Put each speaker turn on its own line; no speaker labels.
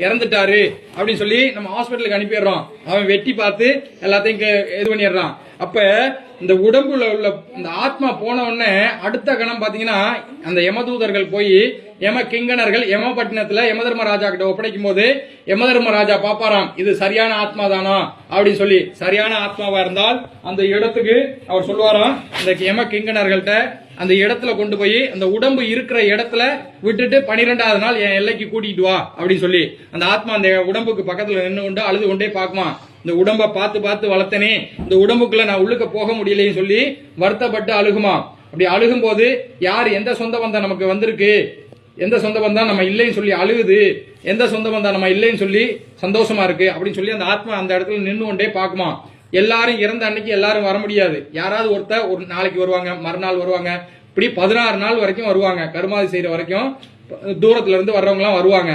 இறந்துட்டாரு அப்படின்னு சொல்லி நம்ம ஹாஸ்பிட்டலுக்கு அனுப்பிடுறோம். அவன் வெட்டி பார்த்து எல்லாத்தையும் இது பண்ணிடுறான். அப்ப இந்த உடம்புல உள்ள இந்த ஆத்மா போன உடனே அடுத்த கணம் பாத்தீங்கன்னா அந்த யமதூதர்கள் போய் யம கிங்கணர்கள் யமபட்டினத்துல யமதர்மராஜா கிட்ட ஒப்படைக்கும் போது யமதர்மராஜா பாப்பாராம், இது சரியான ஆத்மா தானா அப்படின்னு சொல்லி. சரியான ஆத்மாவா இருந்தால் அந்த இடத்துக்கு அவர் சொல்லுவாராம், இந்த யம கிங்கணர்கள்ட்ட அந்த இடத்துல கொண்டு போய் அந்த உடம்பு இருக்கிற இடத்துல விட்டுட்டு 12வது நாள் என் எல்லைக்கு கூட்டிட்டு வா அப்படின்னு சொல்லி அந்த ஆத்மா அந்த உடம்புக்கு பக்கத்துல நின்று கொண்டு அழுது கொண்டே பாக்குமா. இந்த உடம்ப பார்த்து பார்த்து வளர்த்தனே, இந்த உடம்புக்குள்ள நான் உள்ளுக்க போக முடியலைன்னு சொல்லி வருத்தப்பட்டு அழுகுமா. அப்படி அழுகும் போது யார் எந்த சொந்த பந்தம் நமக்கு வந்திருக்கு, எந்த சொந்த பந்தம் நம்ம இல்லைன்னு சொல்லி அழுகுது, எந்த சொந்த பந்தம் நம்ம இல்லைன்னு சொல்லி சந்தோஷமா இருக்கு அப்படின்னு சொல்லி அந்த ஆத்மா அந்த இடத்துல நின்று கொண்டே பாக்குமா. எல்லாரும் இறந்த அன்னைக்கு எல்லாரும் வர முடியாது. யாராவது ஒருத்தர் ஒரு நாளைக்கு வருவாங்க, மறுநாள் வருவாங்க, இப்படி 16 நாள் வரைக்கும் வருவாங்க. கருமாதி செய்யற வரைக்கும் தூரத்துல இருந்து வர்றவங்க எல்லாம் வருவாங்க.